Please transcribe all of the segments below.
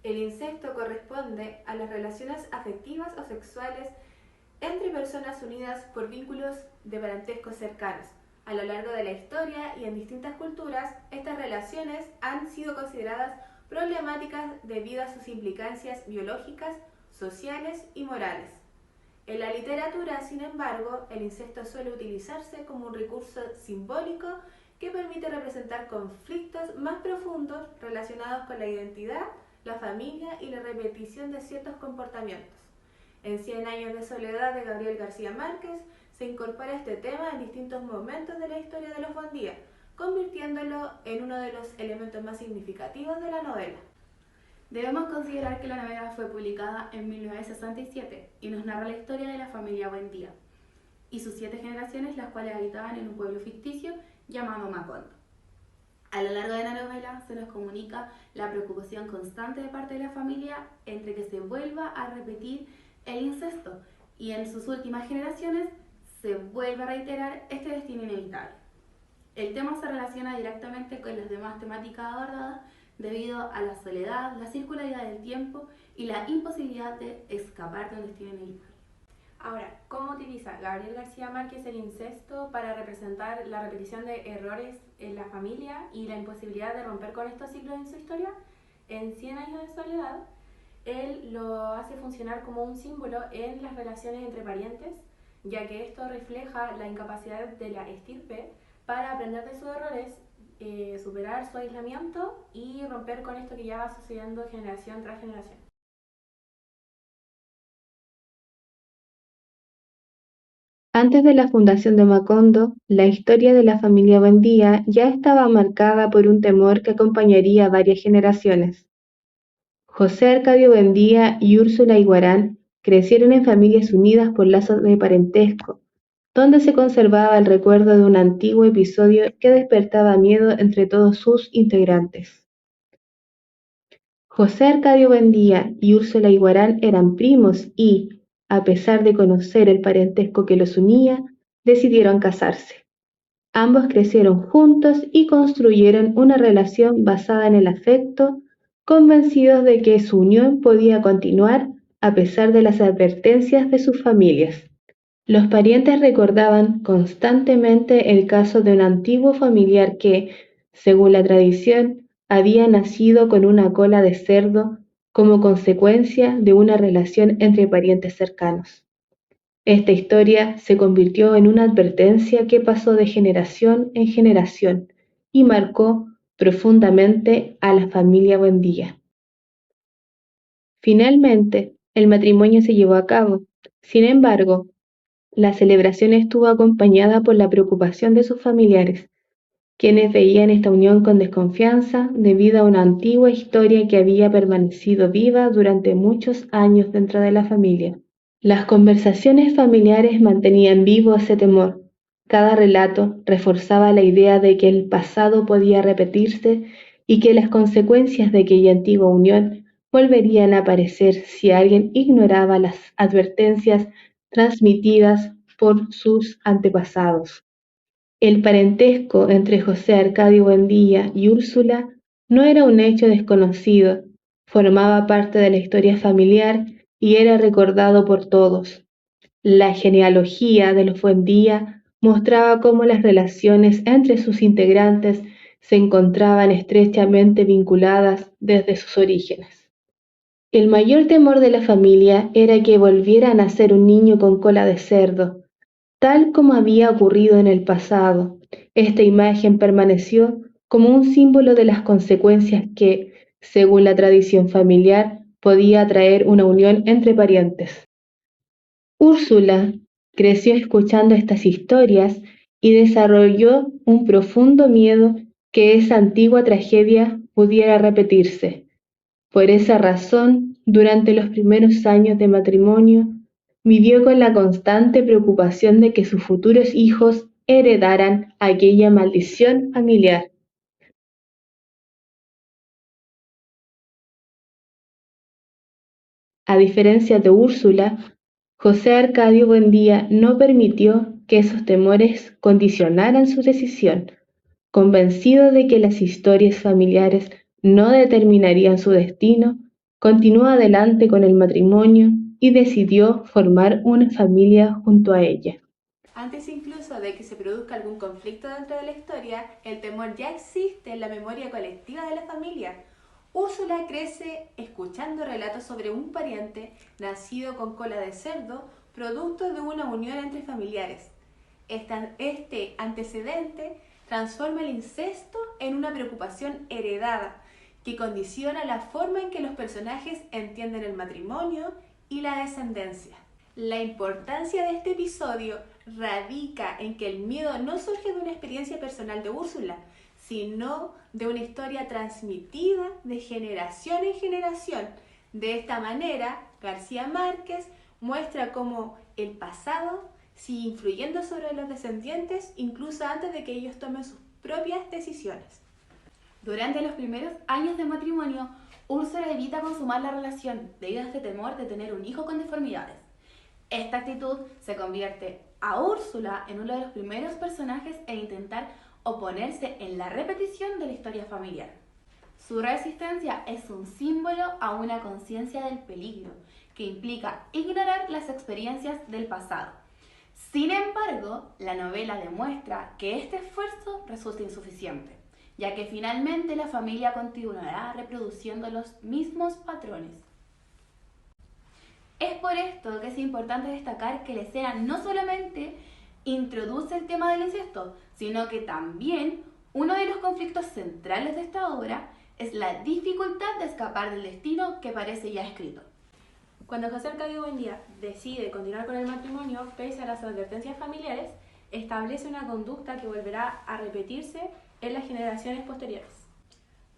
El incesto corresponde a las relaciones afectivas o sexuales entre personas unidas por vínculos de parentesco cercanos. A lo largo de la historia y en distintas culturas, estas relaciones han sido consideradas problemáticas debido a sus implicancias biológicas, sociales y morales. En la literatura, sin embargo, el incesto suele utilizarse como un recurso simbólico que permite representar conflictos más profundos relacionados con la identidad, la familia y la repetición de ciertos comportamientos. En Cien años de soledad de Gabriel García Márquez se incorpora este tema en distintos momentos de la historia de los Buendía, convirtiéndolo en uno de los elementos más significativos de la novela. Debemos considerar que la novela fue publicada en 1967 y nos narra la historia de la familia Buendía y sus 7 generaciones, las cuales habitaban en un pueblo ficticio llamado Macondo. A lo largo de la novela se nos comunica la preocupación constante de parte de la familia entre que se vuelva a repetir el incesto y en sus últimas generaciones se vuelve a reiterar este destino inevitable. El tema se relaciona directamente con las demás temáticas abordadas debido a la soledad, la circularidad del tiempo y la imposibilidad de escapar de un destino inevitable. Ahora, ¿cómo utiliza Gabriel García Márquez el incesto para representar la repetición de errores en la familia y la imposibilidad de romper con estos ciclos en su historia? En Cien años de soledad, él lo hace funcionar como un símbolo en las relaciones entre parientes, ya que esto refleja la incapacidad de la estirpe para aprender de sus errores, superar su aislamiento y romper con esto que ya va sucediendo generación tras generación. Antes de la fundación de Macondo, la historia de la familia Buendía ya estaba marcada por un temor que acompañaría varias generaciones. José Arcadio Buendía y Úrsula Iguarán crecieron en familias unidas por lazos de parentesco, donde se conservaba el recuerdo de un antiguo episodio que despertaba miedo entre todos sus integrantes. José Arcadio Buendía y Úrsula Iguarán eran primos y, a pesar de conocer el parentesco que los unía, decidieron casarse. Ambos crecieron juntos y construyeron una relación basada en el afecto, convencidos de que su unión podía continuar a pesar de las advertencias de sus familias. Los parientes recordaban constantemente el caso de un antiguo familiar que, según la tradición, había nacido con una cola de cerdo como consecuencia de una relación entre parientes cercanos. Esta historia se convirtió en una advertencia que pasó de generación en generación y marcó profundamente a la familia Buendía. Finalmente, el matrimonio se llevó a cabo. Sin embargo, la celebración estuvo acompañada por la preocupación de sus familiares, quienes veían esta unión con desconfianza debido a una antigua historia que había permanecido viva durante muchos años dentro de la familia. Las conversaciones familiares mantenían vivo ese temor. Cada relato reforzaba la idea de que el pasado podía repetirse y que las consecuencias de aquella antigua unión volverían a aparecer si alguien ignoraba las advertencias transmitidas por sus antepasados. El parentesco entre José Arcadio Buendía y Úrsula no era un hecho desconocido, formaba parte de la historia familiar y era recordado por todos. La genealogía de los Buendía mostraba cómo las relaciones entre sus integrantes se encontraban estrechamente vinculadas desde sus orígenes. El mayor temor de la familia era que volviera a nacer un niño con cola de cerdo, tal como había ocurrido en el pasado. Esta imagen permaneció como un símbolo de las consecuencias que, según la tradición familiar, podía traer una unión entre parientes. Úrsula creció escuchando estas historias y desarrolló un profundo miedo que esa antigua tragedia pudiera repetirse. Por esa razón, durante los primeros años de matrimonio, vivió con la constante preocupación de que sus futuros hijos heredaran aquella maldición familiar. A diferencia de Úrsula, José Arcadio Buendía no permitió que esos temores condicionaran su decisión, convencido de que las historias familiares no determinarían su destino, continuó adelante con el matrimonio y decidió formar una familia junto a ella. Antes incluso de que se produzca algún conflicto dentro de la historia, el temor ya existe en la memoria colectiva de la familia. Úrsula crece escuchando relatos sobre un pariente nacido con cola de cerdo, producto de una unión entre familiares. Este antecedente transforma el incesto en una preocupación heredada que condiciona la forma en que los personajes entienden el matrimonio y la descendencia. La importancia de este episodio radica en que el miedo no surge de una experiencia personal de Úrsula, sino de una historia transmitida de generación en generación. De esta manera, García Márquez muestra cómo el pasado sigue influyendo sobre los descendientes incluso antes de que ellos tomen sus propias decisiones. Durante los primeros años de matrimonio, Úrsula evita consumar la relación debido a este temor de tener un hijo con deformidades. Esta actitud se convierte a Úrsula en uno de los primeros personajes en intentar oponerse en la repetición de la historia familiar. Su resistencia es un símbolo a una conciencia del peligro, que implica ignorar las experiencias del pasado. Sin embargo, la novela demuestra que este esfuerzo resulta insuficiente, ya que finalmente la familia continuará reproduciendo los mismos patrones. Es por esto que es importante destacar que la escena no solamente introduce el tema del incesto, sino que también uno de los conflictos centrales de esta obra es la dificultad de escapar del destino que parece ya escrito. Cuando José Arcadio Buendía decide continuar con el matrimonio, pese a las advertencias familiares, establece una conducta que volverá a repetirse en las generaciones posteriores.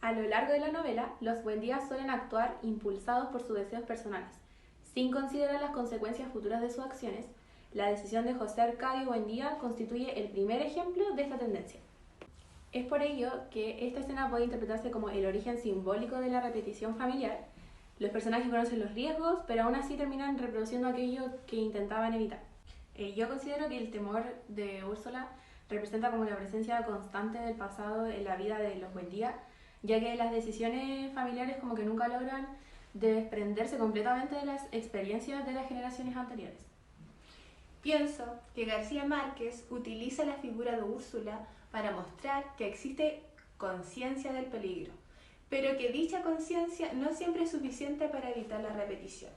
A lo largo de la novela, los Buendía suelen actuar impulsados por sus deseos personales, sin considerar las consecuencias futuras de sus acciones. La decisión de José Arcadio Buendía constituye el primer ejemplo de esta tendencia. Es por ello que esta escena puede interpretarse como el origen simbólico de la repetición familiar. Los personajes conocen los riesgos, pero aún así terminan reproduciendo aquello que intentaban evitar. Yo considero que el temor de Úrsula representa como la presencia constante del pasado en la vida de los Buendía, ya que las decisiones familiares como que nunca logran desprenderse completamente de las experiencias de las generaciones anteriores. Pienso que García Márquez utiliza la figura de Úrsula para mostrar que existe conciencia del peligro, pero que dicha conciencia no siempre es suficiente para evitar la repetición.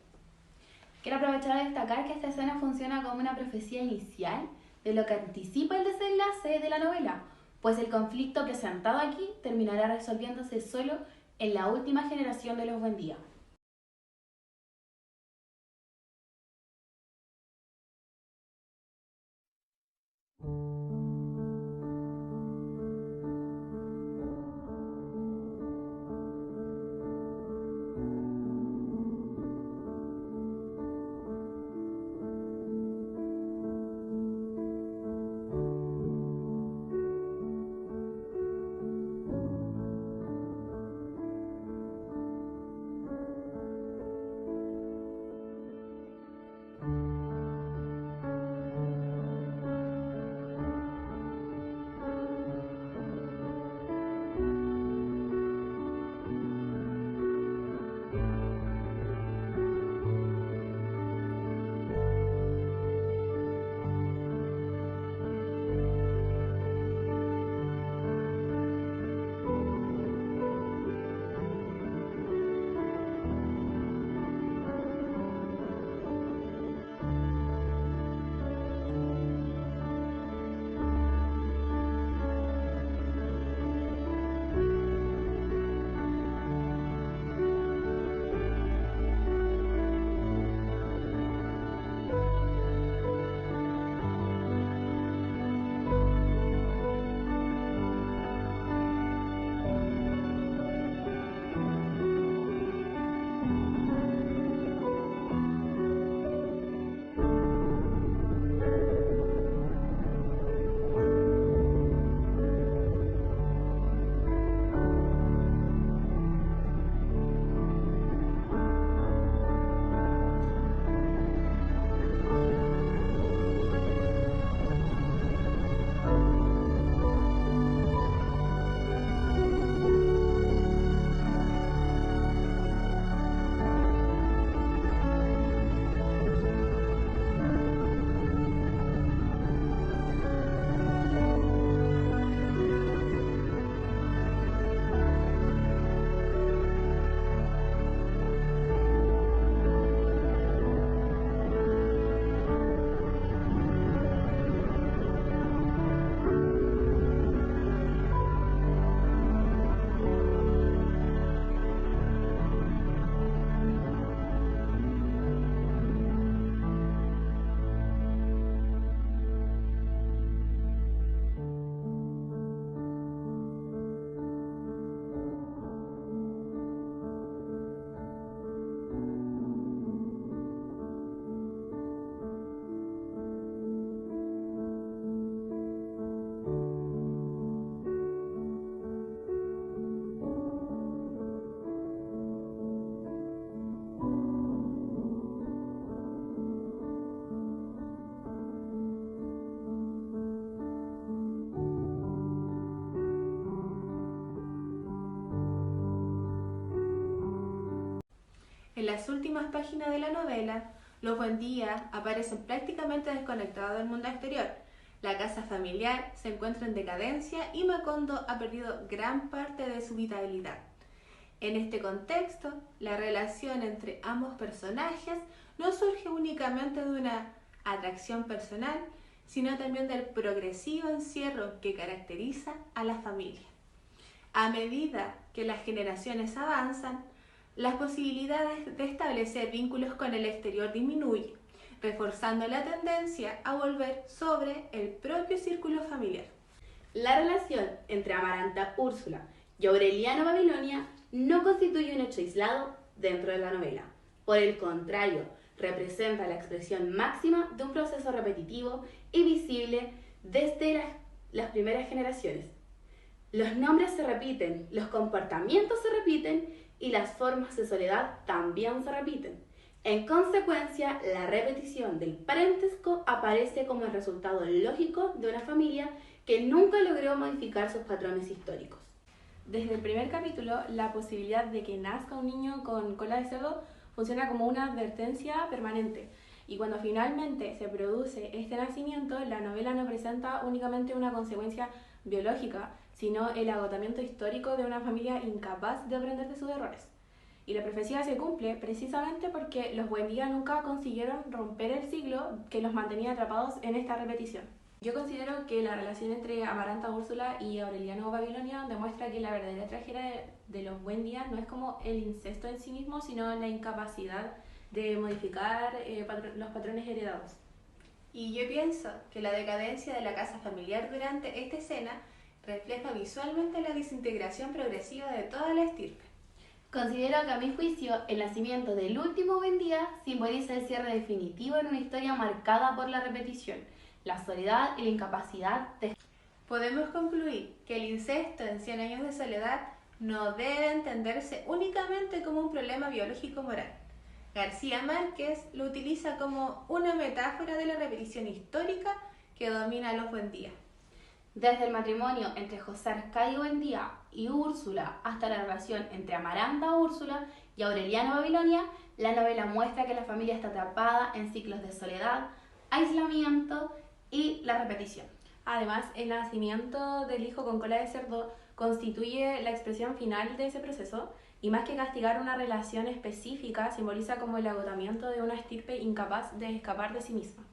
Quiero aprovechar de destacar que esta escena funciona como una profecía inicial de lo que anticipa el desenlace de la novela, pues el conflicto presentado aquí terminará resolviéndose solo en la última generación de los Buendía. las últimas páginas de la novela, los Buendía aparecen prácticamente desconectados del mundo exterior. La casa familiar se encuentra en decadencia y Macondo ha perdido gran parte de su vitalidad. En este contexto, la relación entre ambos personajes no surge únicamente de una atracción personal, sino también del progresivo encierro que caracteriza a la familia. A medida que las generaciones avanzan, las posibilidades de establecer vínculos con el exterior disminuyen, reforzando la tendencia a volver sobre el propio círculo familiar. La relación entre Amaranta Úrsula y Aureliano Babilonia no constituye un hecho aislado dentro de la novela. Por el contrario, representa la expresión máxima de un proceso repetitivo y visible desde las primeras generaciones. Los nombres se repiten, los comportamientos se repiten y las formas de soledad también se repiten. En consecuencia, la repetición del parentesco aparece como el resultado lógico de una familia que nunca logró modificar sus patrones históricos. Desde el primer capítulo, la posibilidad de que nazca un niño con cola de cerdo funciona como una advertencia permanente. Y cuando finalmente se produce este nacimiento, la novela no presenta únicamente una consecuencia biológica, sino el agotamiento histórico de una familia incapaz de aprender de sus errores. Y la profecía se cumple precisamente porque los Buendía nunca consiguieron romper el ciclo que los mantenía atrapados en esta repetición. Yo considero que la relación entre Amaranta Úrsula y Aureliano Babilonia demuestra que la verdadera tragedia de los Buendía no es como el incesto en sí mismo, sino la incapacidad de modificar los patrones heredados. Y yo pienso que la decadencia de la casa familiar durante esta escena refleja visualmente la desintegración progresiva de toda la estirpe. Considero que a mi juicio el nacimiento del último Buendía simboliza el cierre definitivo en una historia marcada por la repetición, la soledad y la incapacidad de... Podemos concluir que el incesto en 100 años de soledad no debe entenderse únicamente como un problema biológico-moral. García Márquez lo utiliza como una metáfora de la repetición histórica que domina a los Buendía. Desde el matrimonio entre José Arcadio Buendía y Úrsula hasta la relación entre Amaranta Úrsula y Aureliano Babilonia, la novela muestra que la familia está atrapada en ciclos de soledad, aislamiento y la repetición. Además, el nacimiento del hijo con cola de cerdo constituye la expresión final de ese proceso y más que castigar una relación específica, simboliza como el agotamiento de una estirpe incapaz de escapar de sí misma.